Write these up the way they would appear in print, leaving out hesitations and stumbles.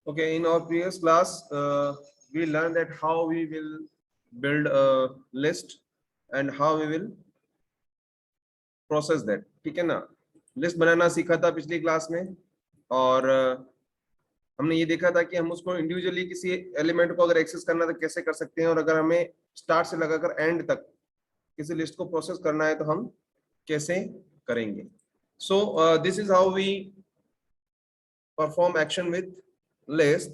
Okay, in our previous class, we learned that how we will build a list and how we will process that. ठीक है ना? List बनाना सीखा था पिछली class में और हमने ये देखा था कि हम उसको इंडिविजुअली किसी एलिमेंट को अगर एक्सेस करना है तो कैसे कर सकते हैं, और अगर हमें स्टार्ट से लगाकर एंड तक किसी लिस्ट को प्रोसेस करना है तो हम कैसे करेंगे. So this is how we perform action with list.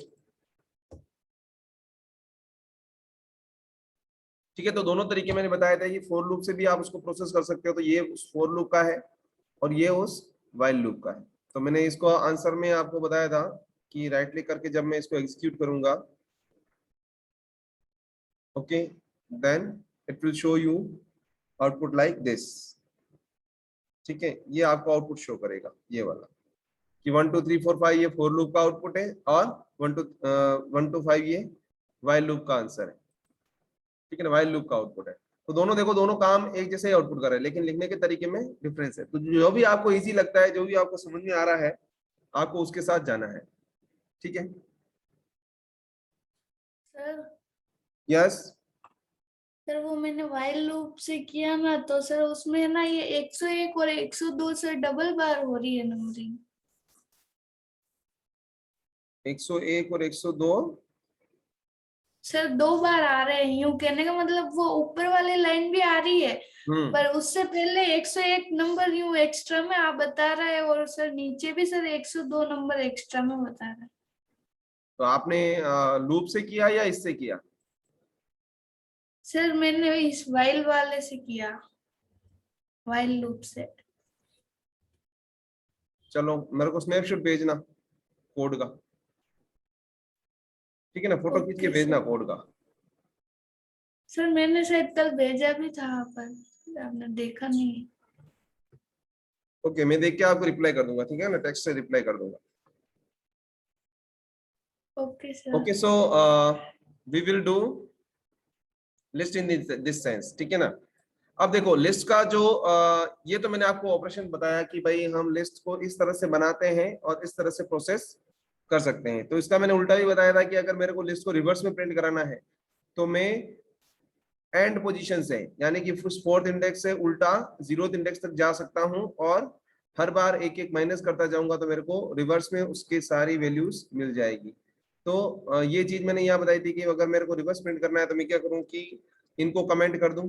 ठीक है, तो दोनों तरीके मैंने बताया था. ये फॉर लूप से भी आप उसको प्रोसेस कर सकते हो, तो ये उस फॉर लूप का है और ये उस व्हाइल लूप का है. तो मैंने इसको आंसर में आपको बताया था कि राइट क्लिक करके जब मैं इसको एग्जीक्यूट करूंगा, okay, then it will show you output like this. ठीक है, ये आपको आउटपुट शो करेगा ये वाला कि 1 2 3 4 5 ये फॉर लूप का आउटपुट है और 1 2 5 ये व्हाइल लूप का आंसर है. ठीक है ना, व्हाइल लूप का आउटपुट है. तो दोनों देखो, दोनों काम एक जैसे ही आउटपुट कर रहे हैं, लेकिन लिखने के तरीके में डिफरेंस है. तो जो भी आपको इजी लगता है, जो भी आपको समझ में आ रहा है, आपको उसके साथ जाना है. ठीक है सर. यस. सर वो मैंने व्हाइल लूप से किया ना, तो सर उसमें ना ये 101 और 102 से डबल बार हो रही है नंबरिंग. 101 और 102 सर 2 बार आ रहे हैं. यूं कहने का मतलब वो ऊपर वाली लाइन भी आ रही है, पर उससे पहले 101 नंबर यूं एक्स्ट्रा में आप बता रहा है, और सर नीचे भी सर 102 नंबर एक्स्ट्रा में बता रहा है. तो आपने लूप से किया या इससे किया? सर मैंने इस व्हाइल वाले से किया, व्हाइल लूप से. चलो मेरे को स्नैपशॉट भेजना कोड का. ठीक है ना, फोटो खींच के ओके भेजना सर. कोड का. सर मैंने शायद कल भेजा भी था, पर आपने देखा नहीं. ओके, मैं देख के आपको रिप्लाई कर दूंगा. ठीक है ना, टेक्स्ट से रिप्लाई कर दूंगा. Okay sir. Okay, so we will do list in this sense. ठीक है ना. अब देखो लिस्ट का जो ये तो मैंने आपको ऑपरेशन बताया कि भाई हम लिस्ट को इस तरह से बनाते हैं और इस तरह से प्रोसेस कर सकते हैं. तो इसका मैंने उल्टा भी बताया था कि अगर मेरे को लिस्ट को रिवर्स में प्रिंट कराना है तो मैं एंड पोजीशन से, यानी कि फोर्थ इंडेक्स से उल्टा जीरोथ इंडेक्स तक जा सकता हूं और हर बार एक एक माइनस करता जाऊंगा तो मेरे को रिवर्स में उसकी सारी वैल्यूज मिल जाएगी. तो ये चीज मैंने यहाँ बताई थी कि अगर मेरे को रिवर्स प्रिंट करना है तो मैं क्या करूं कि इनको कमेंट कर दूं.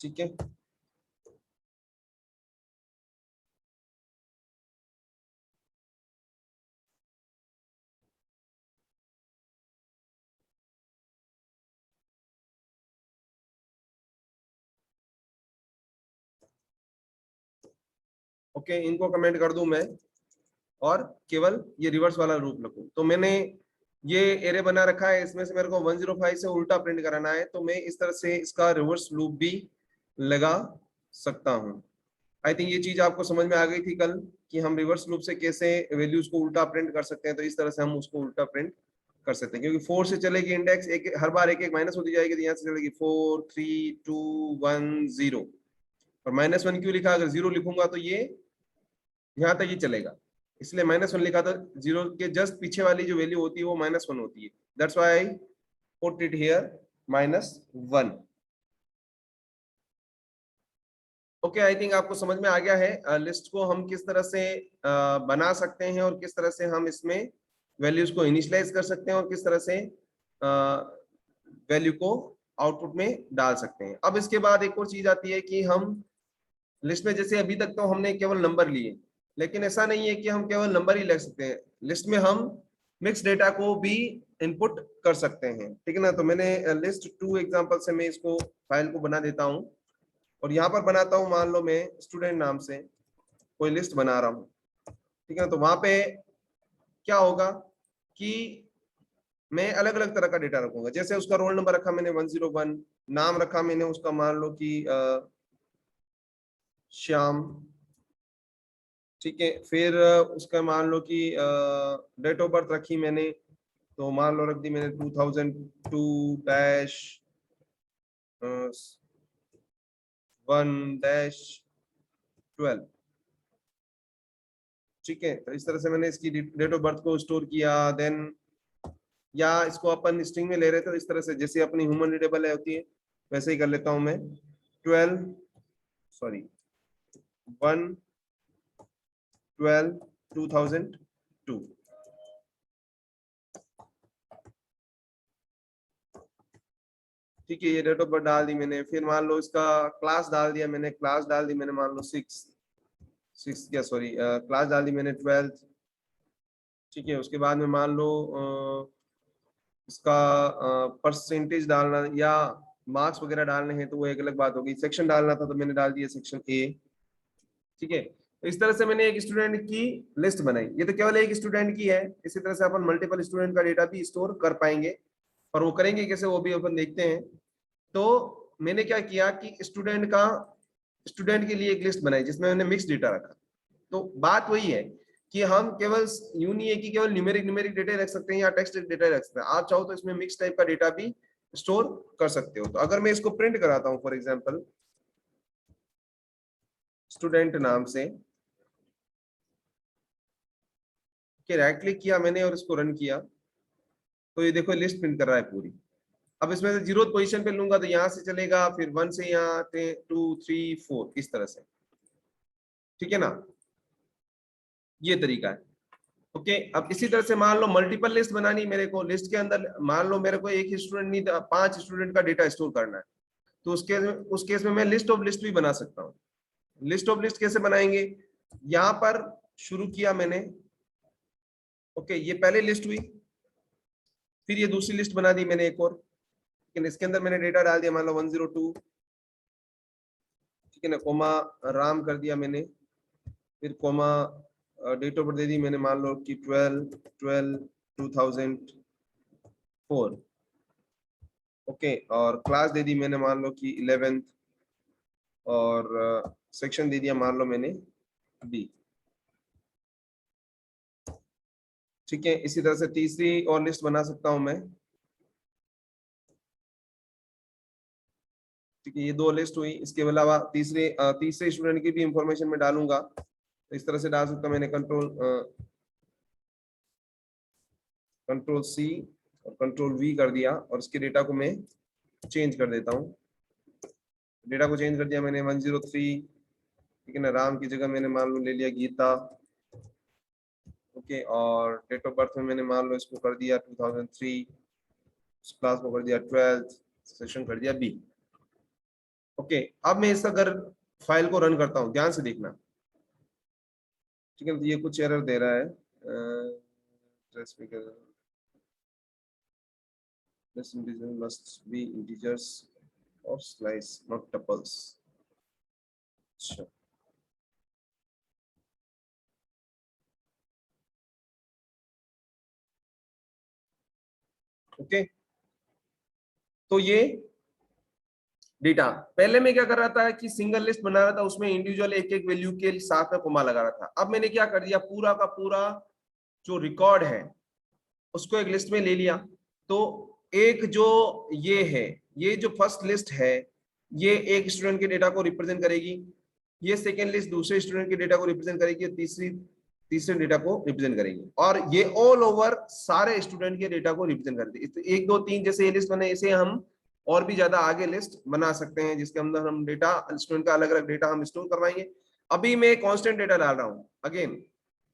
ठीक है, ओके, इनको कमेंट कर दूं मैं और केवल ये रिवर्स वाला रूप लिखूं. तो मैंने ये एरे बना रखा है, इसमें से मेरे को 105 से उल्टा प्रिंट कराना है, तो मैं इस तरह से इसका रिवर्स लूप भी लगा सकता हूं. आई थिंक ये चीज आपको समझ में आ गई थी कल कि हम रिवर्स लूप से कैसे वैल्यूज को उल्टा प्रिंट कर सकते हैं. तो इस तरह से हम उसको उल्टा प्रिंट कर सकते हैं, क्योंकि 4 से चलेगी इंडेक्स, एक हर बार एक एक माइनस होती जाएगी. तो यहाँ से चलेगी 4 3 2 1 0. और -1 क्यों लिखा? अगर 0 लिखूंगा तो ये यहाँ तक ही चलेगा, इसलिए -1 लिखा था. 0 के जस्ट पीछे वाली जो वैल्यू होती है वो -1 होती है. That's why I put it here -1. Okay, I think आपको समझ में आ गया है लिस्ट को हम किस तरह से बना सकते हैं और किस तरह से हम इसमें वैल्यूज को इनिशियलाइज कर सकते हैं और किस तरह से वैल्यू को आउटपुट में डाल सकते हैं. अब इसके बाद एक और चीज आती है कि हम लिस्ट में, जैसे अभी तक तो हमने केवल नंबर लिए, लेकिन ऐसा नहीं है कि हम केवल नंबर ही ले सकते हैं. लिस्ट में हम मिक्स डेटा को भी इनपुट कर सकते हैं. ठीक है ना. तो मैंने लिस्ट 2 एग्जांपल से मैं इसको फाइल को बना देता हूं और यहाँ पर बनाता हूँ, मान लो मैं स्टूडेंट नाम से कोई लिस्ट बना रहा हूँ. ठीक है ना. तो वहां पे क्या होगा कि मैं अलग अलग तरह का डेटा रखूंगा. जैसे उसका रोल नंबर रखा मैंने 101, नाम रखा मैंने उसका मान लो कि श्याम. ठीक है, फिर उसका मान लो कि डेट ऑफ बर्थ रखी मैंने, तो मान लो रख दी मैंने 2002 डैश 1-12। ठीक है, तो इस तरह से मैंने इसकी डेट ऑफ बर्थ को स्टोर किया। देन या इसको अपन स्ट्रिंग में ले रहे थे, तो इस तरह से जैसे अपनी ह्यूमन रीडेबल है होती है वैसे ही कर लेता हूं मैं। 1-12-2002। ठीक है, ये डेट ऑफ बर्थ डाल दी मैंने। फिर मान लो इसका क्लास डाल दिया मैंने, क्लास डाल दी मैंने मान लो 6 क्या सॉरी क्लास डाल दी मैंने 12। ठीक है, उसके बाद में मान लो इसका परसेंटेज डालना या मार्क्स वगैरह डालने हैं तो वो एक अलग बात होगी। सेक्शन डालना था तो मैंने डाल दिया सेक्शन ए। ठीक है, तो इस तरह से मैंने एक स्टूडेंट की लिस्ट बनाई। ये तो केवल एक स्टूडेंट की है, इसी तरह से अपन मल्टीपल स्टूडेंट का डेटा भी स्टोर कर पाएंगे, और वो करेंगे कैसे वो भी अपन देखते हैं। तो मैंने क्या किया कि स्टूडेंट के लिए एक लिस्ट बनाई जिसमें मैंने मिक्स डेटा रखा। तो बात वही है कि हम केवल यूं नहीं है कि केवल न्यूमेरिक डेटा रख सकते हैं या टेक्स्ट डेटा रख सकते हैं। आप चाहो तो इसमें मिक्स टाइप का डेटा भी स्टोर कर सकते हो। तो अगर मैं इसको प्रिंट कराता हूं फॉर एग्जांपल स्टूडेंट नाम से, राइट क्लिक किया मैंने और इसको रन किया, तो ये देखो लिस्ट प्रिंट कर रहा है पूरी। अब इसमें से 0th पोजीशन पे लूंगा तो यहाँ से चलेगा, फिर 1 से यहाँ 2 3 4 इस तरह से। ठीक है ना, ये तरीका है। ओके, अब इसी तरह से मान लो मल्टीपल लिस्ट बनानी मेरे को। लिस्ट के अंदर मान लो मेरे को एक ही स्टूडेंट नहीं, 5 स्टूडेंट का डेटा स्टोर करना है, तो उस केस में मैं लिस्ट ऑफ लिस्ट भी बना सकता हूँ। लिस्ट ऑफ लिस्ट कैसे बनाएंगे, यहाँ पर शुरू किया मैंने। ओके, ये पहले लिस्ट हुई, फिर ये दूसरी लिस्ट बना दी मैंने एक और, लेकिन इसके अंदर मैंने डेटा डाल दिया मान लो 102। ठीक है ना, कोमा राम कर दिया मैंने, फिर कोमा डेट ऑफ बर्थ दे दी मैंने मान लो कि 12-12-2004। ओके, और क्लास दे दी मैंने मान लो कि 11th, और सेक्शन दे दिया मान लो मैंने बी। ठीक है, इसी तरह से तीसरी और लिस्ट बना सकता हूं मैं। ठीक है, ये 2 लिस्ट हुई। इसके अलावा तीसरे स्टूडेंट की भी इंफॉर्मेशन में डालूंगा, तो इस तरह से डाल सकता हूं मैंने कंट्रोल सी और कंट्रोल वी कर दिया, और इसके डेटा को मैं चेंज कर देता हूँ। डेटा को चेंज कर दिया मैंने 103। ठीक है ना, राम की जगह मैंने मान लो ले लिया गीता। ओके, और डेट ऑफ बर्थ में मैंने मान लो इसको कर दिया 2003, क्लास को कर दिया 12th, सेशन कर दिया बी। ओके, अब मैं इस अगर फाइल को रन करता हूँ, ध्यान से देखना। ठीक है, तो ये कुछ एरर दे रहा है। This integer must be integers or slice, not tuples. अच्छा, ओके, तो ये डेटा पहले मैं क्या कर रहा था कि सिंगल लिस्ट बना रहा था, उसमें इंडिविजुअल एक एक वैल्यू के साथ में कोमा लगा रहा था। अब मैंने क्या कर दिया, पूरा का पूरा जो रिकॉर्ड है उसको एक लिस्ट में ले लिया। तो एक जो ये है, ये जो फर्स्ट लिस्ट है, ये एक स्टूडेंट के डेटा को रिप्रेजेंट करेगी। ये सेकेंड लिस्ट दूसरे स्टूडेंट के डेटा को रिप्रेजेंट करेगी, तीसरे डेटा को रिप्रेजेंट करेगी, और ये ऑल ओवर सारे स्टूडेंट के डेटा को रिप्रेजेंट करती है। 1 2 3 जैसे ये लिस्ट बने, इसे हम और भी ज्यादा आगे लिस्ट बना सकते हैं, जिसके अंदर हम डेटा स्टूडेंट का अलग अलग डेटा हम स्टोर करवाएंगे। अभी मैं कांस्टेंट डेटा डाल रहा हूं, अगेन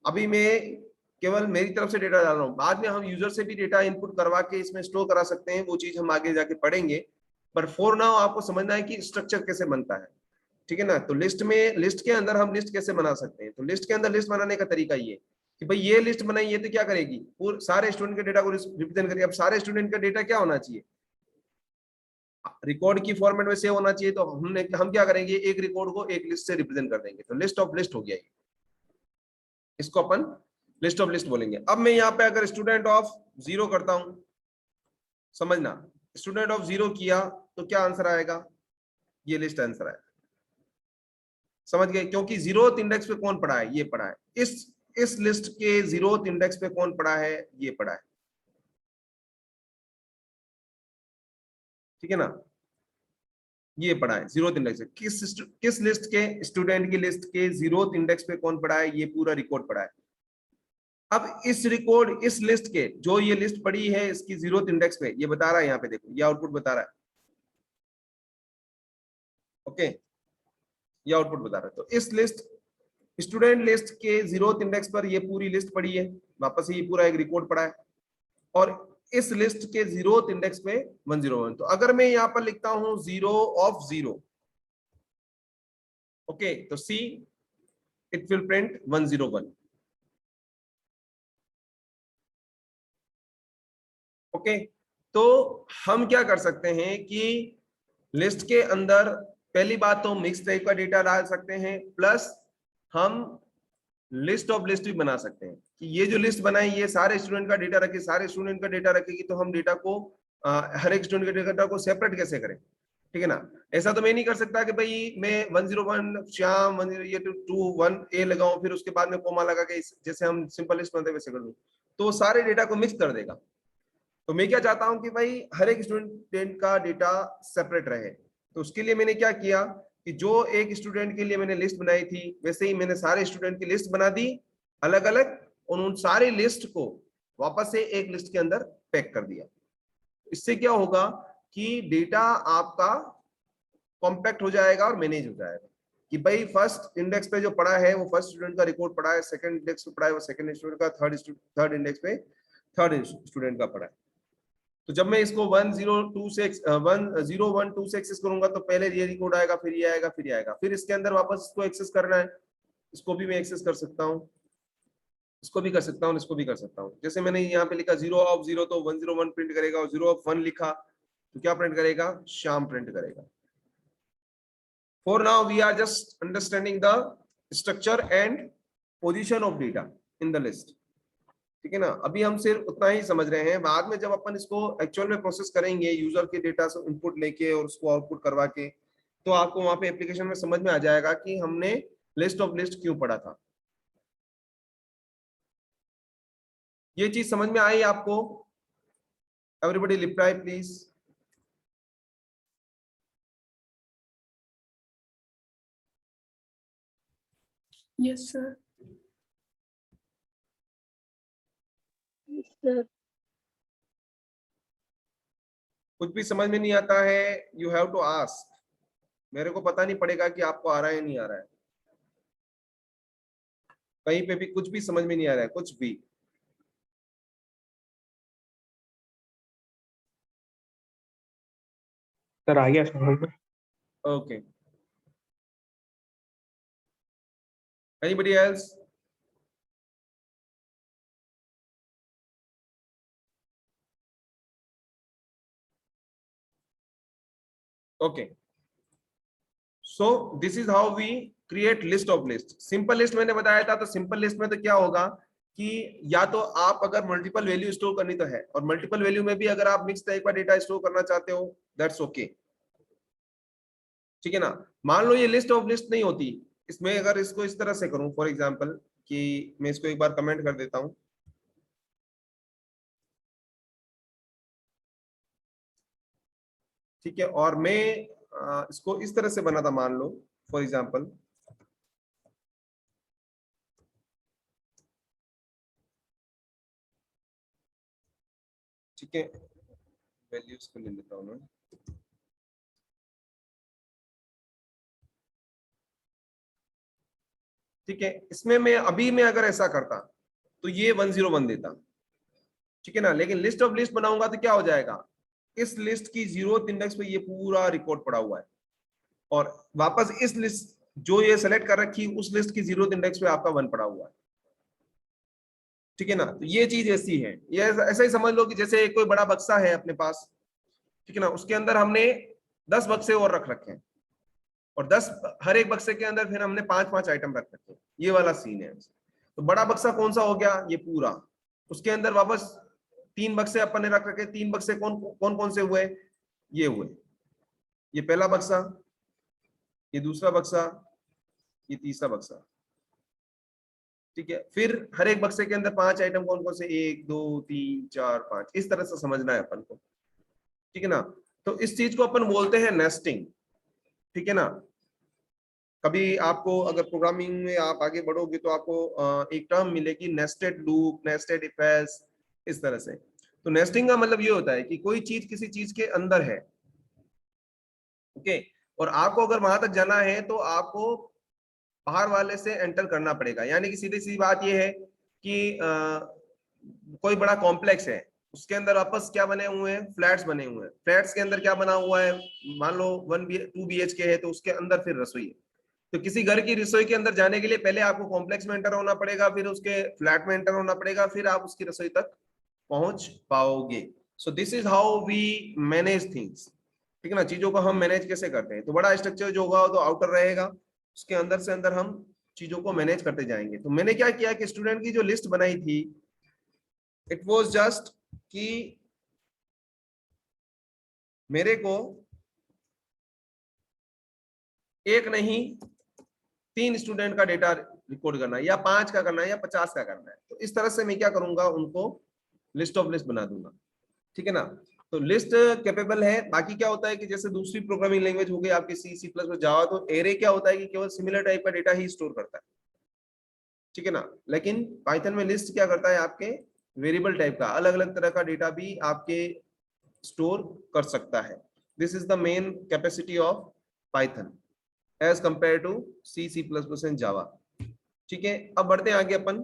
अभी मैं केवल मेरी तरफ से डेटा डाल रहा हूँ। बाद में हम यूजर से भी डेटा इनपुट करवा के इसमें स्टोर करा सकते हैं, वो चीज हम आगे जाके पढ़ेंगे। पर फॉर नाउ आपको समझना है कि स्ट्रक्चर कैसे बनता है। ठीक है ना, तो लिस्ट के अंदर हम लिस्ट कैसे बना सकते हैं। तो लिस्ट के अंदर लिस्ट बनाने का तरीका ये कि भाई ये लिस्ट बनाई, ये तो क्या करेगी, पूरे सारे स्टूडेंट के डेटा को रिप्रेजेंट करेगी। अब सारे स्टूडेंट का डेटा क्या होना चाहिए, रिकॉर्ड की फॉर्मेट में सेव होना चाहिए। तो हम क्या करेंगे, एक रिकॉर्ड को एक लिस्ट से रिप्रेजेंट कर देंगे, तो लिस्ट ऑफ लिस्ट हो गया ये, इसको अपन लिस्ट ऑफ लिस्ट बोलेंगे। अब मैं यहाँ पे अगर स्टूडेंट ऑफ 0 करता हूं, समझना, स्टूडेंट ऑफ 0 किया तो क्या आंसर आएगा, ये लिस्ट आंसर आएगा। समझ गए, क्योंकि 0th इंडेक्स पे कौन पड़ा है, ये पड़ा है। इस लिस्ट के 0th इंडेक्स पे कौन पड़ा है, ये पड़ा है। ठीक है ना, ये पड़ा है जीरोथ इंडेक्स पे। किस लिस्ट के, स्टूडेंट की लिस्ट के जीरोथ इंडेक्स पे कौन पड़ा है, ये पूरा रिकॉर्ड पड़ा है। अब इस रिकॉर्ड, इस लिस्ट के जो ये लिस्ट पड़ी है इसकी जीरोथ इंडेक्स पे, ये बता रहा है यहाँ पे देखो, ये आउटपुट बता रहा है। ओके, ये आउटपुट बता रहा है। तो इस लिस्ट, स्टूडेंट लिस्ट के जीरोथ इंडेक्स पर ये पूरी लिस्ट पड़ी है, वापस ये पूरा एक रिकॉर्ड पड़ा है, और इस लिस्ट के जीरोथ इंडेक्स पे 101। तो अगर मैं यहां पर लिखता हूं 0 of 0, ओके, तो see it will print 101। Okay, तो हम क्या कर सकते हैं कि लिस्ट के अंदर पहली बात तो मिक्स टाइप का डेटा डाल सकते हैं, प्लस हम लिस्ट ऑफ लिस्ट भी बना सकते हैं कि ये जो लिस्ट बनाई ये सारे स्टूडेंट का डेटा रखे, सारे स्टूडेंट का डेटा रखेगी, तो हम डेटा को हर एक स्टूडेंट के डेटा को सेपरेट कैसे करें, ठीक है ना। ऐसा तो मैं नहीं कर सकता कि भाई मैं 101 श्याम 1 ए लगाऊं, फिर उसके बाद में कोमा लगा के जैसे हम सिंपल लिस्ट बनाते वैसे कर दूं, तो सारे डेटा को मिक्स कर देगा। तो मैं क्या चाहता हूं कि भाई हर एक स्टूडेंट का डेटा सेपरेट रहे। तो उसके लिए मैंने क्या किया कि जो एक स्टूडेंट के लिए मैंने लिस्ट बनाई थी वैसे ही मैंने सारे स्टूडेंट की लिस्ट बना दी अलग अलग, और उन सारी लिस्ट को वापस से एक लिस्ट के अंदर पैक कर दिया। इससे क्या होगा कि डेटा आपका कॉम्पैक्ट हो जाएगा और मैनेज हो जाएगा कि भाई फर्स्ट इंडेक्स पे जो पड़ा है वो फर्स्ट स्टूडेंट का रिकॉर्ड पड़ा है, सेकंड इंडेक्स पे पड़ा है वो सेकंड स्टूडेंट का, थर्ड इंडेक्स पे थर्ड स्टूडेंट का पड़ा है। तो जब मैं इसको 1012 से 1012 से एक्सेस करूंगा तो पहले ये रिकॉर्ड आएगा, फिर ये आएगा, फिर ये आएगा, फिर इसके अंदर वापस इसको एक्सेस करना है, इसको भी मैं एक्सेस कर सकता हूँ, इसको भी कर सकता हूँ, इसको भी कर सकता हूँ। जैसे मैंने यहाँ पे लिखा 0 of 0 तो 101 प्रिंट करेगा, और 0 of 1 लिखा तो क्या प्रिंट करेगा, श्याम प्रिंट करेगा। For now we are just understanding the structure and position of data in the list, ठीक है ना। अभी हम सिर्फ उतना ही समझ रहे हैं, बाद में जब अपन इसको एक्चुअल में प्रोसेस करेंगे यूजर के डेटा से इनपुट लेके और उसको आउटपुट करवा के, तो आपको वहां पे एप्लीकेशन में समझ में आ जाएगा कि हमने लिस्ट ऑफ लिस्ट क्यों पढ़ा था। ये चीज समझ में आई आपको? Everybody reply please. Yes sir. कुछ भी समझ में नहीं आता है, यू हैव टू आस्क। मेरे को पता नहीं पड़ेगा कि आपको आ रहा है नहीं आ रहा है, कहीं पे भी कुछ भी समझ में नहीं आ रहा है, कुछ भी। सर आ गया समझ में। Okay, anybody else? Okay, so this is how we create list of list. Simple list मैंने बताया था, तो सिंपल लिस्ट में तो क्या होगा कि या तो आप अगर मल्टीपल वैल्यू स्टोर करनी तो है, और मल्टीपल वैल्यू में भी अगर आप मिक्स टाइप का डेटा स्टोर करना चाहते हो दैट्स ओके, ठीक है ना। मान लो ये लिस्ट ऑफ लिस्ट नहीं होती, इसमें अगर इसको इस तरह से करूं फॉर एग्जांपल, कि मैं इसको एक बार कमेंट कर देता हूं, ठीक है, और मैं इसको इस तरह से बना था, मान लो फॉर एग्जांपल, ठीक है, वैल्यूज को ले लेता हूं मैं, ठीक है। इसमें मैं अभी मैं अगर ऐसा करता तो ये 101 देता, ठीक है ना। लेकिन लिस्ट ऑफ लिस्ट बनाऊंगा तो क्या हो जाएगा, इस लिस्ट की जीरोथ इंडेक्स पे ये पूरा रिकॉर्ड पड़ा हुआ है, और वापस इस लिस्ट जो ये सेलेक्ट कर रखी उस लिस्ट की जीरोथ इंडेक्स पे आपका 1 पड़ा हुआ है, ठीक है ना। तो ये चीज ऐसी है, ये ऐसा ही समझ लो कि जैसे कोई बड़ा बक्सा है अपने पास, ठीक है ना, उसके अंदर हमने 10 बक्से और रख रखे हैं, और 10 हर एक बक्से के अंदर फिर हमने 5-5 आइटम रख रखे हैं, ये वाला सीन है। तो बड़ा बक्सा कौन सा हो गया, ये पूरा, उसके अंदर वापस 3 बक्से अपन ने रख रखे। 3 बक्से कौन कौन से हुए, ये हुए, ये पहला बक्सा, ये दूसरा बक्सा, ये तीसरा बक्सा, ठीक है। फिर हर एक बक्से के अंदर 5 आइटम कौन कौन से, 1 2 3 4 5, इस तरह से समझना है अपन को, ठीक है ना। तो इस चीज को अपन बोलते हैं नेस्टिंग, ठीक है ना। कभी आपको अगर प्रोग्रामिंग में आप आगे बढ़ोगे तो आपको एक टर्म मिलेगी nested loop, nested if else, इस तरह से। तो नेस्टिंग का मतलब ये होता है कि कोई चीज किसी चीज के अंदर है, ओके, और आपको अगर वहां तक जाना है तो आपको बाहर वाले से एंटर करना पड़ेगा। यानी कि सीधी सी बात ये है कि कोई बड़ा कॉम्प्लेक्स है, उसके अंदर आपस क्या बने हुए हैं, फ्लैट्स बने हुए हैं। फ्लैट्स के अंदर क्या बना हुआ है, मान लो 2 BHK है तो उसके अंदर फिर रसोई है। तो किसी घर की रसोई के अंदर जाने के लिए पहले आपको कॉम्प्लेक्स में एंटर होना पड़ेगा, फिर उसके फ्लैट में एंटर होना पड़ेगा, फिर आप उसकी रसोई तक पहुंच पाओगे। So this is how we manage things, ठीक है ना। चीजों को हम मैनेज कैसे करते हैं, तो बड़ा स्ट्रक्चर जो होगा तो आउटर रहेगा, उसके अंदर से अंदर हम चीजों को मैनेज करते जाएंगे। तो मैंने क्या किया कि स्टूडेंट की जो लिस्ट बनाई थी, इट वाज जस्ट कि मेरे को एक नहीं 3 स्टूडेंट का डेटा रिकॉर्ड करना है, या 5 का करना है, या 50 का करना है। तो इस तरह से मैं क्या करूंगा, उनको लिस्ट ऑफ लिस्ट बना दूंगा, ठीक है ना। तो लिस्ट कैपेबल है। बाकी क्या होता है कि जैसे दूसरी प्रोग्रामिंग लैंग्वेज हो गई आपकी C++, जावा, तो एरे क्या होता है कि केवल सिमिलर टाइप का डेटा ही स्टोर करता है, ठीक है ना। लेकिन पाइथन में लिस्ट क्या करता है, आपके वेरिएबल टाइप का अलग अलग तरह का डेटा भी आपके स्टोर कर सकता है। This is the main capacity of Python as compare to C++ and Java, ठीक है। अब बढ़ते हैं आगे अपन,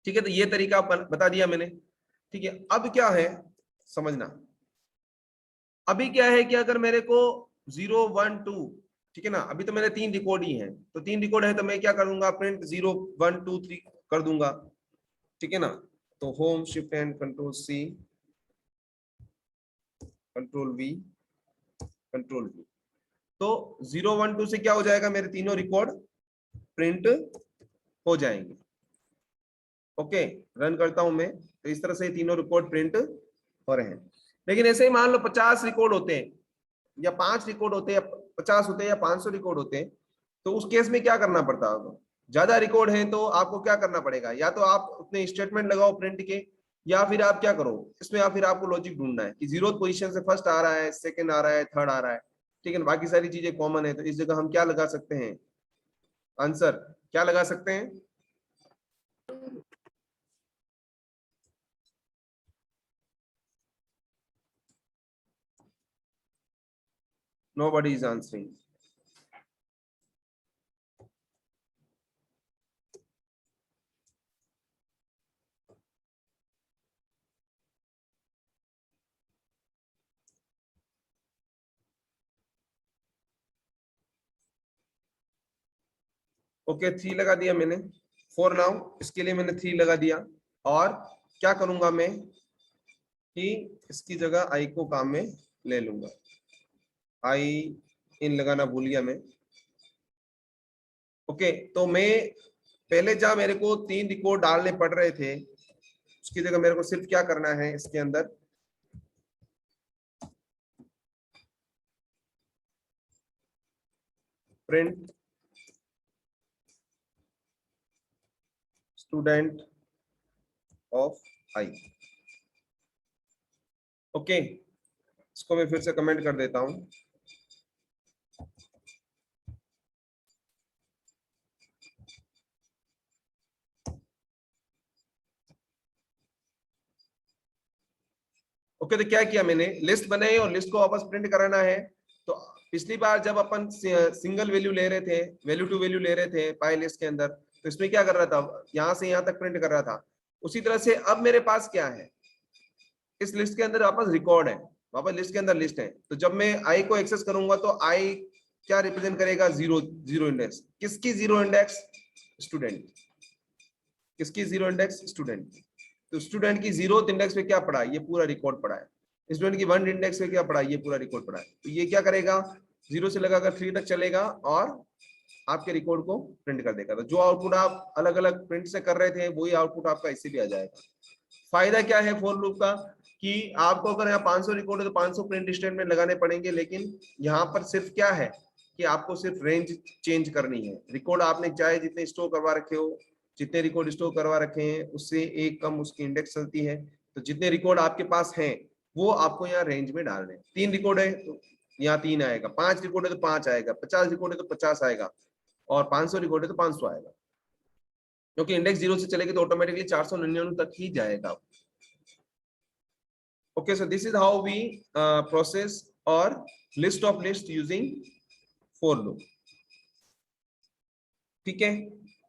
ठीक है। तो ये तरीका बता दिया मैंने, ठीक है। अब क्या है समझना, अभी क्या है कि अगर मेरे को 0 1 2, ठीक है ना, अभी तो मेरे 3 रिकॉर्ड ही हैं, तो 3 रिकॉर्ड है तो मैं क्या करूंगा, प्रिंट 0 1 2 3 कर दूंगा, ठीक है ना। तो home shift and control C, control V, control V, तो 0 1 2 से क्या हो जाएगा, मेरे तीनों रिकॉर्ड प्रिंट हो जाएंगे। ओके, रन करता हूं मैं, तो इस तरह से तीनों रिकॉर्ड प्रिंट हो रहे हैं। लेकिन ऐसे ही मान लो 50 रिकॉर्ड होते हैं, या 5 रिकॉर्ड होते हैं, या 50 होते हैं, या 500 रिकॉर्ड होते हैं, तो उस केस में क्या करना पड़ता होगा। ज्यादा रिकॉर्ड है तो आपको क्या करना पड़ेगा, या तो आप अपने स्टेटमेंट लगाओ प्रिंट के, या फिर आप क्या करो इसमें, या फिर आपको लॉजिक ढूंढना है कि 0th पोजीशन से फर्स्ट आ रहा है, सेकंड आ रहा है, थर्ड आ रहा है, ठीक है। बाकी सारी चीजें कॉमन है, तो इस जगह हम क्या लगा सकते हैं, आंसर क्या लगा सकते हैं। Nobody is answering. ओके, 3 लगा दिया मैंने फॉर नाउ, इसके लिए मैंने 3 लगा दिया। और क्या करूंगा मैं कि इसकी जगह आई को काम में ले लूंगा, आई इन लगाना भूल गया मैं। ओके, तो मैं पहले जहां मेरे को 3 रिकॉर्ड डालने पड़ रहे थे, उसकी जगह मेरे को सिर्फ क्या करना है, इसके अंदर print student of I. Okay, इसको मैं फिर से कमेंट कर देता हूं। ओके, तो क्या किया मैंने, लिस्ट बनाई और लिस्ट को वापस प्रिंट कराना है। तो पिछली बार जब अपन सिंगल वैल्यू ले रहे थे, वैल्यू टू वैल्यू ले रहे थे पाई लिस्ट के अंदर, तो इसमें क्या कर रहा था, यहां से यहां तक प्रिंट कर रहा था। उसी तरह से अब मेरे पास क्या है, इस लिस्ट के अंदर वापस रिकॉर्ड है, वापस लिस्ट के अंदर लिस्ट है। तो जब मैं आई को एक्सेस करूंगा तो आई क्या रिप्रेजेंट करेगा, 0 0 इंडेक्स। किसकी 0 इंडेक्स, स्टूडेंट। किसकी 0 इंडेक्स, स्टूडेंट। तो स्टूडेंट की 0th इंडेक्स पे क्या पड़ा है, ये पूरा रिकॉर्ड पड़ा है। स्टूडेंट की 1 इंडेक्स पे क्या पड़ा है, ये पूरा रिकॉर्ड पड़ा है। तो ये क्या करेगा, 0 से लगाकर 3 तक चलेगा और आपके रिकॉर्ड को प्रिंट कर देगा। तो जो आउटपुट आप अलग अलग प्रिंट से कर रहे थे, वही आउटपुट आपका इससे भी आ जाएगा। फायदा क्या है फॉर लूप का, कि आपको अगर यहाँ 500 रिकॉर्ड है तो 500 प्रिंट स्टेटमेंट लगाने पड़ेंगे, लेकिन यहाँ पर सिर्फ क्या है कि आपको सिर्फ रेंज चेंज करनी है। रिकॉर्ड आपने चाहे जितने स्टोर करवा रखे हो, जितने रिकॉर्ड स्टोर करवा रखे हैं उससे एक कम उसकी इंडेक्स चलती है। तो जितने रिकॉर्ड आपके पास हैं वो आपको यहाँ रेंज में डालने हैं। 3 रिकॉर्ड है तो यहाँ 3 आएगा, 5 रिकॉर्ड है तो 5 आएगा, 50 रिकॉर्ड है तो 50 आएगा, और 500 रिकॉर्ड है तो 500 आएगा, क्योंकि इंडेक्स 0 से चलेगी तो ऑटोमेटिकली 499 तक ही जाएगा। Okay, so this is how we process और list of list using for loop. ठीक है,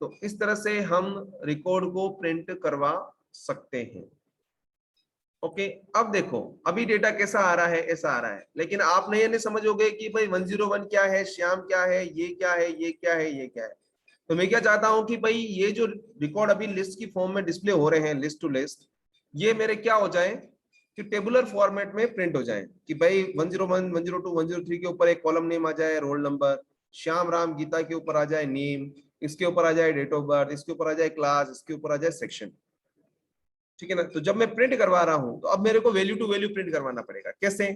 तो इस तरह से हम रिकॉर्ड को प्रिंट करवा सकते हैं। ओके, अब देखो अभी डेटा कैसा आ रहा है, ऐसा आ रहा है, लेकिन आप नहीं समझोगे कि भाई 101 क्या है, श्याम क्या है, ये क्या है, ये क्या है, ये क्या है। तो मैं क्या चाहता हूं कि भाई ये जो रिकॉर्ड अभी लिस्ट की फॉर्म में डिस्प्ले हो रहे हैं, लिस्ट टू लिस्ट, ये मेरे क्या हो जाए कि टेबुलर फॉर्मेट में प्रिंट हो जाए, कि भाई 101, 102, 103 के ऊपर एक कॉलम नेम आ जाए, रोल नंबर, श्याम राम गीता के ऊपर आ जाए नेम, इसके ऊपर आ जाए डेट ऑफ बर्थ, इसके ऊपर आ जाए क्लास, इसके ऊपर आ जाए सेक्शन। ठीक है ना। तो जब मैं प्रिंट करवा रहा हूं तो अब मेरे को वैल्यू टू वैल्यू प्रिंट करवाना पड़ेगा। कैसे?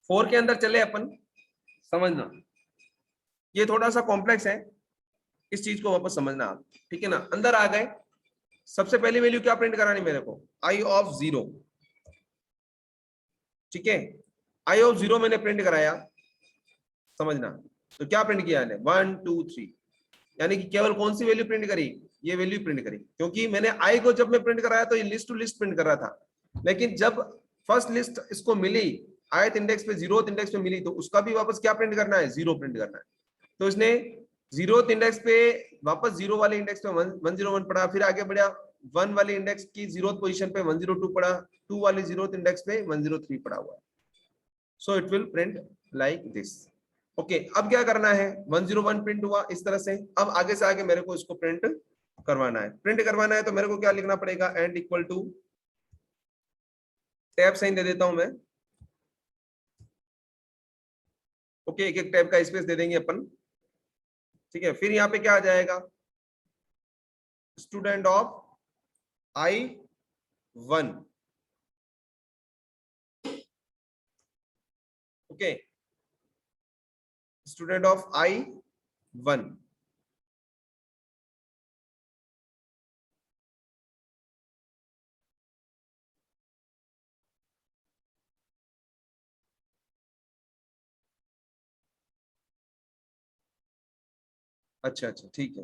फॉर के अंदर चले अपन, समझना ये थोड़ा सा कॉम्प्लेक्स है, इस चीज को वापस समझना आप। ठीक है ना, अंदर आ गए, सबसे पहली वैल्यू क्या प्रिंट करानी मेरे को, आई ऑफ 0। ठीक है, आई ऑफ 0 मैंने प्रिंट कराया, समझना। तो क्या प्रिंट किया है, 1 2 3, यानी कि केवल कौन सी वैल्यू प्रिंट करी, ये वैल्यू प्रिंट करी, क्योंकि मैंने आई को जब मैं प्रिंट कराया तो ये लिस्ट टू लिस्ट प्रिंट कर रहा था, लेकिन जब फर्स्ट लिस्ट इसको मिली, ith इंडेक्स पे 0th इंडेक्स पे मिली, तो उसका भी वापस क्या प्रिंट करना है, 0 प्रिंट करना है। तो इसने 0th इंडेक्स पे वापस 0 वाले इंडेक्स पे 101 पड़ा, फिर आगे बढ़ा 1 वाले इंडेक्स की 0th पोजीशन पे 102 पड़ा, 2 वाले 0th इंडेक्स पे 103 पड़ा हुआ है। So it will print like this. Okay, अब क्या करना है, 101 प्रिंट हुआ इस तरह से। अब आगे से आगे मेरे को इसको प्रिंट करवाना है। प्रिंट करवाना है तो मेरे को क्या लिखना पड़ेगा, and equal to tab sign दे देता हूं मैं। ओके, एक एक टैब का स्पेस दे देंगे अपन। ठीक है, फिर यहाँ पे क्या आ जाएगा, student of I1। Okay, student of I1। अच्छा अच्छा, ठीक है,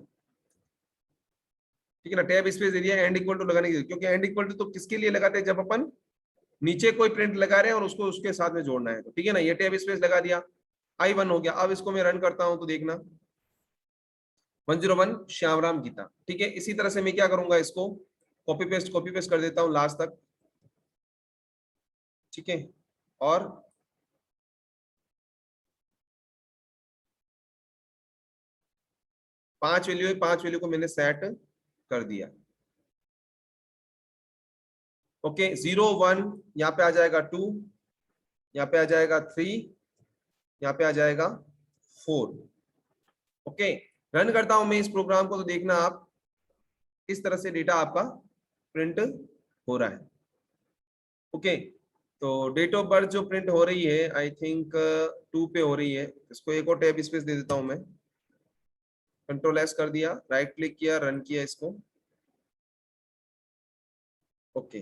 ठीक है ना। टैब स्पेस दे दिया एंड इक्वल टू लगाने के लिए, क्योंकि एंड इक्वल टू तो किसके लिए लगाते हैं, जब अपन नीचे कोई प्रिंट लगा रहे हैं और उसको उसके साथ में जोड़ना है। तो ठीक है ना, ये टैब स्पेस लगा दिया, I1 हो गया। अब इसको मैं रन करता हूं तो देखना 101 श्याम राम गीता। ठीक है, इसी तरह से मैं क्या करूंगा, इसको कॉपी पेस्ट कर देता हूं लास्ट तक। ठीक है, और 5 वैल्यू है, 5 वैल्यू को मैंने सेट कर दिया। ओके, 0 1 यहाँ पे आ जाएगा, 2 यहाँ पे आ जाएगा, 3 यहाँ पे आ जाएगा, 4। ओके, रन करता हूं मैं इस प्रोग्राम को, तो देखना आप इस तरह से डेटा आपका प्रिंट हो रहा है। ओके, तो डेट ऑफ बर्थ जो प्रिंट हो रही है, आई थिंक 2 पे हो रही है। इसको एक और टैब स्पेस दे देता हूं मैं, कंट्रोल एस कर दिया, राइट क्लिक किया, रन किया इसको। ओके,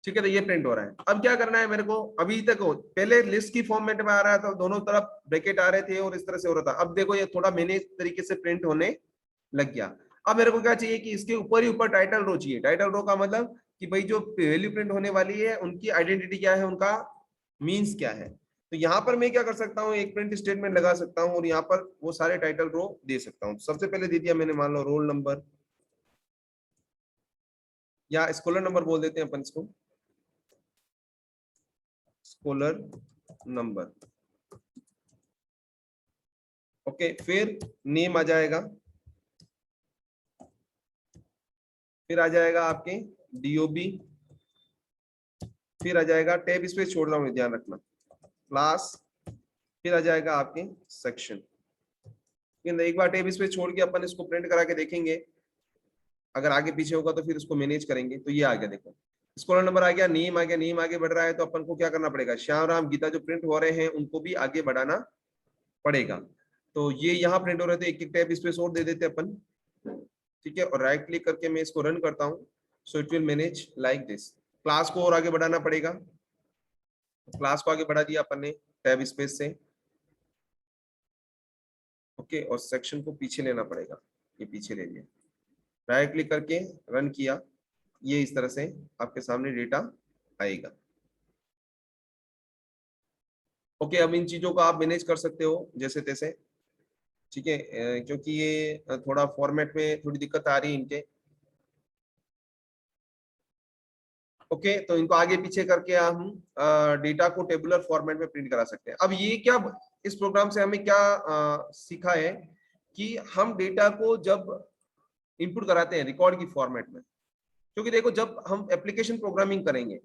ठीक है, तो ये प्रिंट हो रहा है। अब क्या करना है मेरे को, अभी तक पहले लिस्ट की फॉर्मेट में आ रहा था, दोनों तरफ ब्रैकेट आ रहे थे और इस तरह से हो रहा था। अब देखो ये थोड़ा मैनेज तरीके से प्रिंट होने लग गया। अब मेरे को क्या चाहिए कि इसके ऊपर ही ऊपर टाइटल रो चाहिए। टाइटल रो का मतलब कि भाई जो वैल्यू प्रिंट होने वाली है उनकी आइडेंटिटी क्या है, उनका मीन्स क्या है। तो यहाँ पर मैं क्या कर सकता हूँ, एक प्रिंट स्टेटमेंट लगा सकता हूँ और यहाँ पर वो सारे टाइटल रो दे सकता हूँ। सबसे पहले दे दिया मैंने, मान लो रोल नंबर या स्कॉलर नंबर बोल देते हैं अपन इसको, स्कॉलर नंबर। ओके, फिर नेम आ जाएगा, फिर आ जाएगा आपके DOB, फिर आ जाएगा टैब स्पेस छोड़ रहा हूं ध्यान रखना, क्लास, फिर आ जाएगा आपके सेक्शन। एक बार टैब स्पेस छोड़ के अपन इसको प्रिंट करा के देखेंगे, अगर आगे पीछे होगा तो फिर उसको मैनेज करेंगे। तो ये आ गया, देखो स्कॉलर नंबर आ गया, नेम आ गया, नेम आगे बढ़ रहा है तो अपन को क्या करना पड़ेगा, श्याम राम गीता जो प्रिंट हो रहे हैं उनको भी आगे बढ़ाना पड़ेगा। तो ये यहाँ प्रिंट हो रहे थे, एक एक टैब स्पेस और दे देते अपन। ठीक है, और राइट क्लिक करके मैं इसको रन करता हूँ। So it will manage like this. Class को और आगे बढ़ाना पड़ेगा, क्लास को आगे बढ़ा दिया अपन ने टैब स्पेस से, ओके, और सेक्शन को पीछे लेना पड़ेगा, ये पीछे ले लिया, राइट क्लिक करके रन किया, ये इस तरह से आपके सामने डेटा आएगा। ओके, अब इन चीजों को आप मैनेज कर सकते हो जैसे तैसे, ठीक है, क्योंकि ये थोड़ा फॉर्मेट में थोड़ी दिक्कत आ रही है इनके। ओके, तो इनको आगे पीछे करके हम डेटा को टेबुलर फॉर्मेट में प्रिंट करा सकते हैं। अब ये क्या, इस प्रोग्राम से हमें क्या सीखा है कि हम डेटा को जब इनपुट कराते हैं रिकॉर्ड की फॉर्मेट में, क्योंकि देखो जब हम एप्लीकेशन प्रोग्रामिंग करेंगे,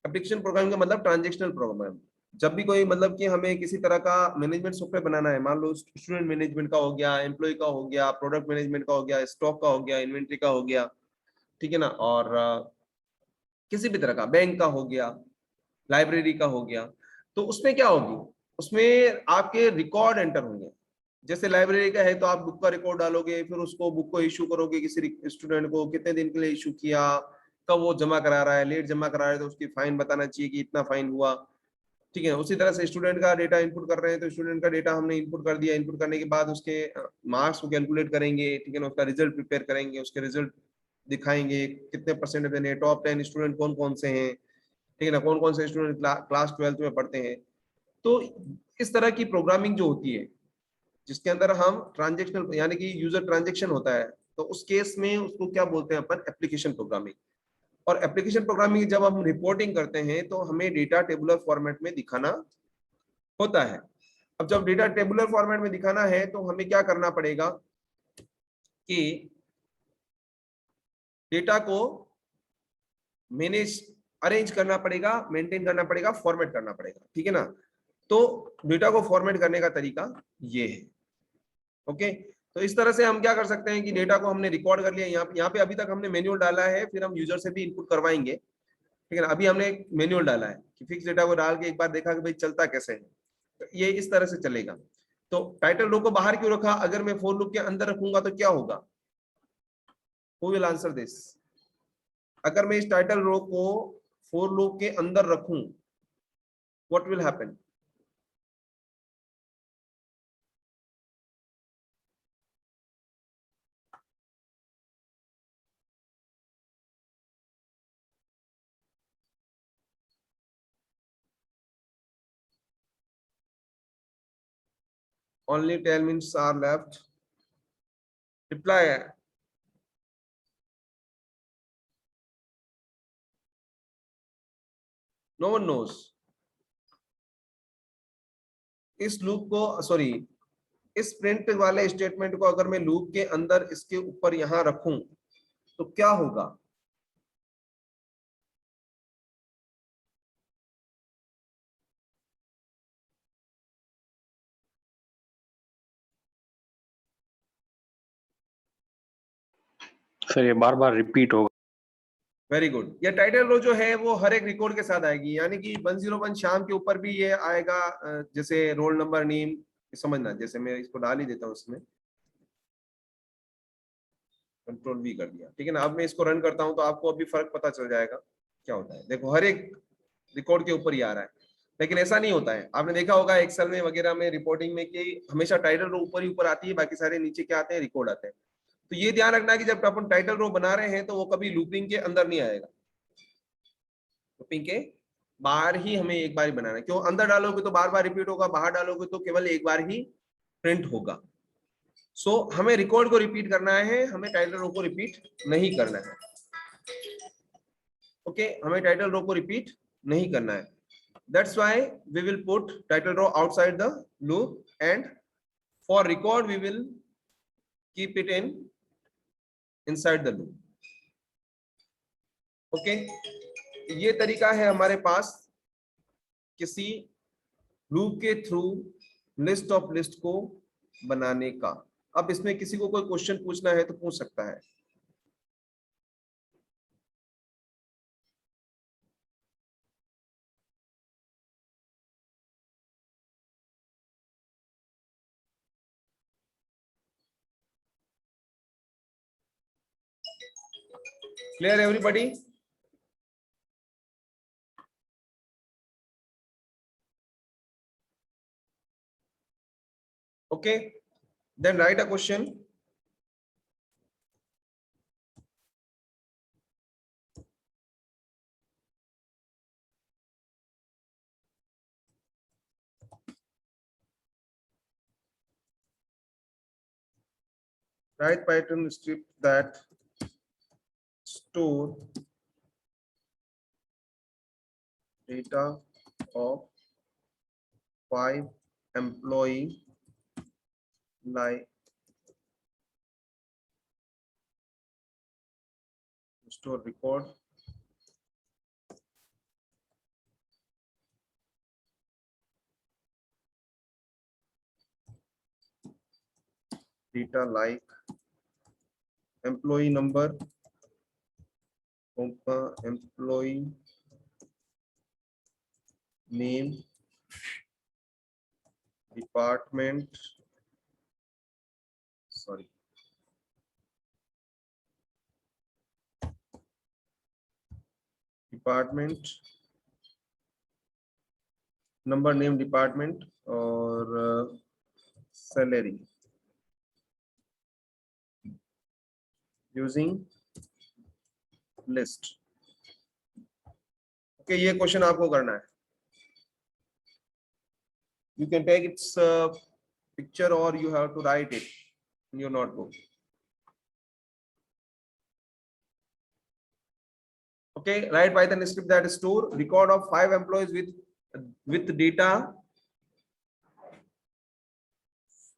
एप्लीकेशन प्रोग्रामिंग का मतलब ट्रांजेक्शनल प्रोग्राम, जब भी कोई मतलब कि हमें किसी तरह का मैनेजमेंट सॉफ्टवेयर बनाना है, मान लो स्टूडेंट मैनेजमेंट का हो गया, एम्प्लॉय का हो गया, प्रोडक्ट मैनेजमेंट का हो गया, स्टॉक का हो गया, इन्वेंट्री का हो गया, ठीक है ना, और किसी भी तरह का बैंक का हो गया, लाइब्रेरी का हो गया, तो उसमें क्या होगी, उसमें आपके रिकॉर्ड एंटर होंगे। जैसे लाइब्रेरी का है तो आप बुक का रिकॉर्ड डालोगे, फिर उसको बुक को इशू करोगे किसी स्टूडेंट को, कितने दिन के लिए इशू किया, कब वो जमा करा रहा है, लेट जमा करा रहा है तो उसकी फाइन बताना चाहिए कि इतना फाइन हुआ, ठीक है। उसी तरह से स्टूडेंट का डेटा इनपुट कर रहे हैं तो स्टूडेंट का डेटा हमने इनपुट कर दिया, इनपुट करने के बाद उसके मार्क्स को कैलकुलेट करेंगे, ठीक है ना, उसका रिजल्ट प्रिपेयर करेंगे, उसके रिजल्ट दिखाएंगे कितने परसेंट देने, टॉप 10 स्टूडेंट कौन कौन से हैं, ठीक है ना, कौन कौन से स्टूडेंट क्लास 12th में पढ़ते हैं। तो इस तरह की प्रोग्रामिंग जो होती है जिसके अंदर हम ट्रांजेक्शनल यानी कि यूजर ट्रांजेक्शन होता है, तो उस केस में उसको क्या बोलते हैं अपन, एप्लीकेशन प्रोग्रामिंग। और एप्लीकेशन प्रोग्रामिंग जब हम रिपोर्टिंग करते हैं तो हमें डेटा टेबुलर फॉर्मेट में दिखाना होता है। अब जब डेटा टेबुलर फॉर्मेट में दिखाना है तो हमें क्या करना पड़ेगा कि डेटा को मैनेज अरेंज करना पड़ेगा, मेंटेन करना पड़ेगा, फॉर्मेट करना पड़ेगा, ठीक है ना। तो डेटा को फॉर्मेट करने का तरीका ये है। ओके, तो इस तरह से हम क्या कर सकते हैं कि डेटा को हमने रिकॉर्ड कर लिया, यहाँ पे अभी तक हमने मैनुअल डाला है, फिर हम यूजर से भी इनपुट करवाएंगे, ठीक है ना। अभी हमने एक मैनुअल डाला है कि फिक्स डेटा को डाल के एक बार देखा कि भाई चलता कैसे है, तो ये इस तरह से चलेगा। तो टाइटल रो को बाहर क्यों रखा, अगर मैं फॉर लूप के अंदर रखूंगा तो क्या होगा, हु विल आंसर दिस। अगर मैं इस टाइटल रो को फॉर लूप के अंदर रखूं, what will happen, only 10 minutes are left, reply, no one knows। इस लूप को सॉरी, इस प्रिंट वाले स्टेटमेंट को अगर मैं लूप के अंदर इसके ऊपर यहां रखूं तो क्या होगा, सर ये बार बार रिपीट होगा। Very good. ये टाइटल रो जो है वो हर एक रिकॉर्ड के साथ आएगी, यानी कि 101 शाम के ऊपर भी ये आएगा, जैसे रोल नंबर नेम, समझना, जैसे मैं इसको डाल ही देता हूँ इसमें, कंट्रोल वी कर दिया, ठीक है ना। अब मैं इसको रन करता हूँ तो आपको अभी फर्क पता चल जाएगा क्या होता है। देखो हर एक रिकॉर्ड के ऊपर ही आ रहा है, लेकिन ऐसा नहीं होता है। आपने देखा होगा एक्सेल में वगैरह में रिपोर्टिंग में कि हमेशा टाइटल रो ऊपर ही ऊपर आती है, बाकी सारे नीचे क्या आते हैं, रिकॉर्ड आते हैं। तो ये ध्यान रखना कि जब अपन टाइटल रो बना रहे हैं तो वो कभी लूपिंग के अंदर नहीं आएगा, लूपिंग के बाहर ही हमें एक बार ही बनाना है। क्यों, अंदर डालोगे तो बार बार रिपीट होगा, बाहर डालोगे तो केवल एक बार ही प्रिंट होगा। सो हमें रिकॉर्ड को रिपीट करना है, हमें टाइटल रो को रिपीट नहीं करना है। ओके, हमें टाइटल रो को रिपीट नहीं करना है। That's why we will put title row outside the loop, and for record we will keep it in inside the loop. Okay, ये तरीका है हमारे पास किसी लूप के थ्रू लिस्ट ऑफ लिस्ट को बनाने का। अब इसमें किसी को कोई क्वेश्चन पूछना है तो पूछ सकता है। Clear everybody? Okay, then write a question. Write Python script that store data of 5 employee like store record data like employee number, employee name, department, department number, name, department और salary using list. Okay, ये question आपको करना है. You can take its picture or you have to write it in your notebook. Okay, write Python script that store record of 5 employees with data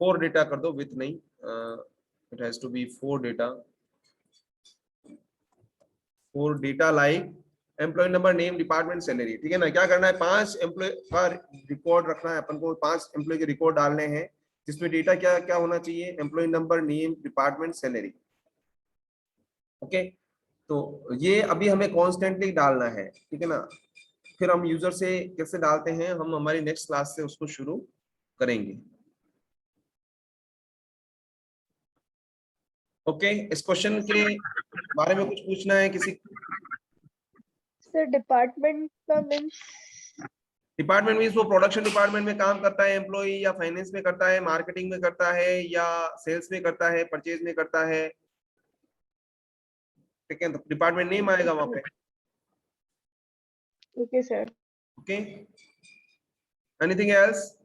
4 data कर दो, with नहीं, it has to be 4 data. 4 data like employee number, name, department, salary. ठीक है ना. क्या करना है, 5 employ का रिकॉर्ड रखना है अपन को. 5 एम्प्लॉय के रिकॉर्ड डालने हैं जिसमें डेटा क्या क्या होना चाहिए, employee number, name, department, salary. Okay, तो ये अभी हमें कॉन्स्टेंटली डालना है. ठीक है ना. फिर हम यूजर से कैसे डालते हैं हम हमारी नेक्स्ट क्लास से उसको शुरू करेंगे. ओके, इस क्वेश्चन के बारे में कुछ पूछना है किसी? सर डिपार्टमेंट का मींस? डिपार्टमेंट मींस वो प्रोडक्शन डिपार्टमेंट में काम करता है एम्प्लॉय, या फाइनेंस में करता है, मार्केटिंग में करता है, या सेल्स में करता है, परचेज में करता है. ठीक है, तो डिपार्टमेंट नेम आएगा वहां पे. Okay sir. Okay, anything else?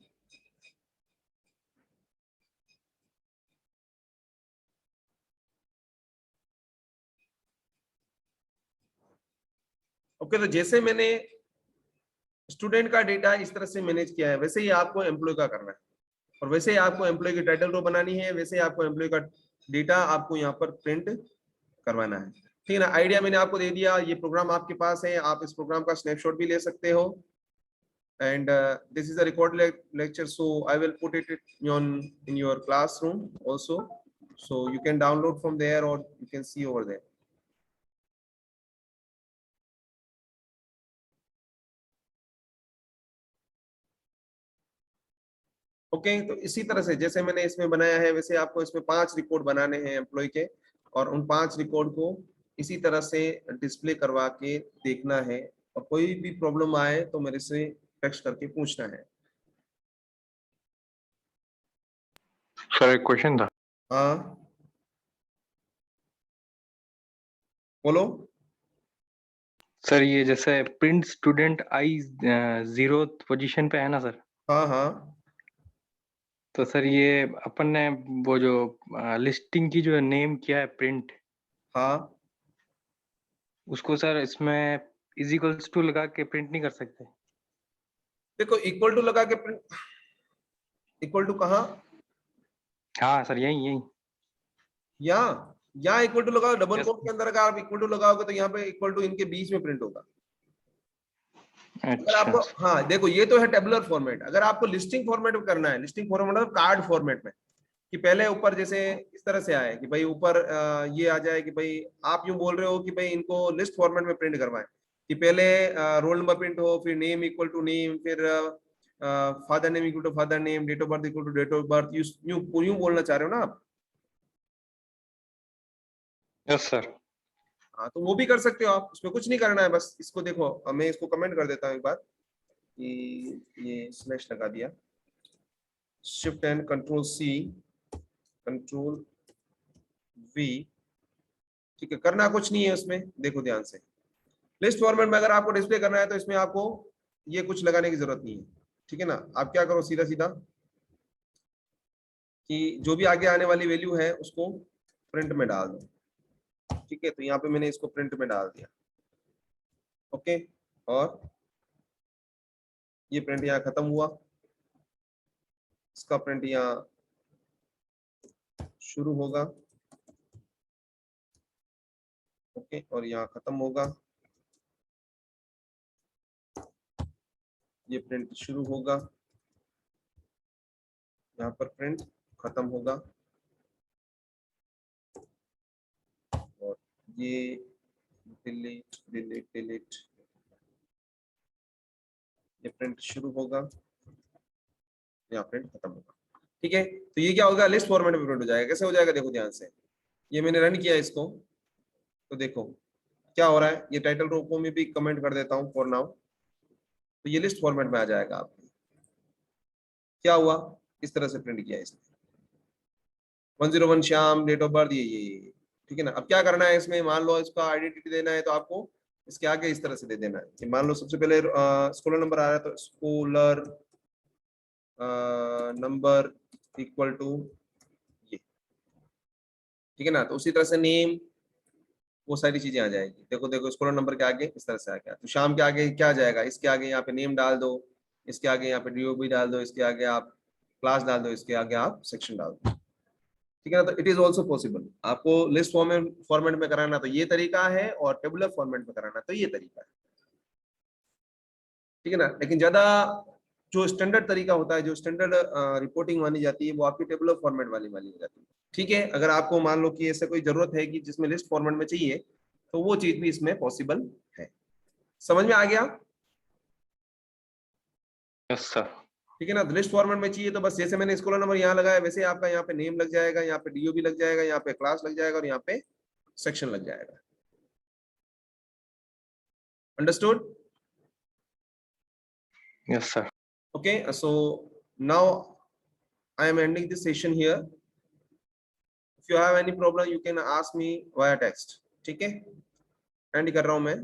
Okay, तो जैसे मैंने स्टूडेंट का डेटा इस तरह से मैनेज किया है वैसे ही आपको एम्प्लॉय का करना है, और वैसे ही आपको एम्प्लॉय की टाइटल रो बनानी है, वैसे ही आपको एम्प्लॉय का डेटा आपको यहाँ पर प्रिंट करवाना है. ठीक है ना. आइडिया मैंने आपको दे दिया. ये प्रोग्राम आपके पास है, आप इस प्रोग्राम का स्नैपशॉट भी ले सकते हो. And this is a record lecture, so I will put it in your classroom also, so you can download from there or you can see over there. Okay, तो इसी तरह से जैसे मैंने इसमें बनाया है वैसे आपको इसमें 5 रिकॉर्ड बनाने हैं एम्प्लॉय के, और उन 5 रिकॉर्ड को इसी तरह से डिस्प्ले करवा के देखना है. और कोई भी प्रॉब्लम आए तो मेरे से टेक्स्ट करके पूछना है. सर एक क्वेश्चन था. हाँ बोलो. सर ये जैसे print student I 0th position पे है ना सर, हाँ हाँ, तो सर ये अपन ने वो जो लिस्टिंग की जो नेम किया है प्रिंट, हाँ. उसको सर इसमें इज इक्वल्स टू लगा के प्रिंट नहीं कर सकते? देखो इक्वल टू लगा के प्रिंट, इक्वल टू कहाँ? हाँ सर यही यही. यहाँ इक्वल टू लगाओ. Double Yes. कोट के अंदर अगर आप इक्वल टू लगाओगे तो यहाँ पे इक्वल टू इनके बीच में प्रिंट होगा. अगर आपको, अच्छा हाँ देखो ये तो है टेबुलर फॉर्मेट. अगर आपको लिस्टिंग फॉर्मेट में करना है, लिस्टिंग फॉर्मेट मतलब कार्ड फॉर्मेट में, कि पहले ऊपर जैसे इस तरह से आए कि भाई ऊपर ये आ जाए कि भाई आप यूं बोल रहे हो कि भाई इनको लिस्ट फॉर्मेट में प्रिंट करवाएं, कि पहले रोल नंबर प्रिंट हो, फिर नेम इक्वल टू नेम, फिर father name equal to father name, date of birth equal to date of birth. यूं बोलना चाह रहे हो ना आप? Yes sir. हाँ, तो वो भी कर सकते हो आप, उसमें कुछ नहीं करना है. बस इसको देखो, मैं इसको कमेंट कर देता हूँ एक बार कि ये स्लैश लगा दिया. Shift and control C, control V, ठीक है। करना कुछ नहीं है उसमें, देखो ध्यान से। लिस्ट फॉर्मेट में अगर आपको डिस्प्ले करना है तो इसमें आपको ये कुछ लगाने की जरूरत नहीं है, ठीक है ना। आप क्या करो, सीधा सीधा कि जो भी आगे आने वाली वैल्यू है उसको प्रिंट में डाल दो, ठीक है। तो यहाँ पे मैंने इसको प्रिंट में डाल दिया, ओके। और ये प्रिंट यहाँ खत्म हुआ, इसका प्रिंट यहाँ शुरू होगा, ओके, और यहाँ खत्म होगा। ये प्रिंट शुरू होगा, यहाँ पर प्रिंट खत्म होगा, और ये डिलीट डिलीट डिलीट, ये प्रिंट शुरू होगा, यहाँ प्रिंट खत्म होगा, ठीक है। तो ये क्या होगा, लिस्ट फॉर्मेट में प्रिंट हो जाएगा। कैसे हो जाएगा, देखो ध्यान से। ये मैंने रन किया इसको, तो देखो क्या हो रहा है। ये टाइटल रो को मैं भी कमेंट कर देता हूँ फॉर नाउ, तो ये लिस्ट फॉर्मेट में आ जाएगा। आपने क्या हुआ, इस तरह से प्रिंट किया इसने, 101 श्याम, डेट ऑफ बर्थ, ये ठीक है ना। अब क्या करना है इसमें, मान लो इसका आइडेंटिटी देना है तो आपको इसके आगे इस तरह से दे देना है कि मान लो सबसे पहले स्कूलर नंबर आ रहा है तो स्कूलर नंबर इक्वल टू ये, ठीक है ना। तो उसी तरह से नेम, वो सारी चीजें आ जाएगी। देखो देखो स्कूलर नंबर के आगे इस तरह से आ गया। तो श्याम के आगे क्या आ जाएगा, इसके आगे यहाँ पे नेम डाल दो, इसके आगे यहाँ पे डीओबी डाल दो, इसके आगे आप क्लास डाल दो, इसके आगे आप सेक्शन डाल दो, ठीक है ना। तो इट इज ऑल्सो पॉसिबल। आपको लिस्ट फॉर्मेट में कराना तो ये तरीका है, और टेबुलर फॉर्मेट में कराना तो ये तरीका है, ठीक है ना। लेकिन ज्यादा जो स्टैंडर्ड तरीका होता है, जो स्टैंडर्ड रिपोर्टिंग मानी जाती है, वो आपकी टेबुलर फॉर्मेट वाली मानी जाती है, ठीक है। अगर आपको मान लो कि ऐसा कोई जरूरत है कि जिसमें लिस्ट फॉर्मेट में चाहिए, तो वो चीज भी इसमें पॉसिबल है। समझ में आ गया, यस सर। ठीक है ना। तो लिस्ट फॉर्मेट में चाहिए तो बस जैसे मैंने स्कूलर नंबर यहाँ लगाया, वैसे आपका यहाँ पे नेम लग जाएगा, यहाँ पे डीओबी लग जाएगा, यहाँ पे क्लास लग जाएगा, और यहाँ पे सेक्शन लग जाएगा। Understood? Yes sir. Okay, so now I am ending this session here. If you have any problem, you can ask me via text. ठीक है, एंड कर रहा हूं मैं।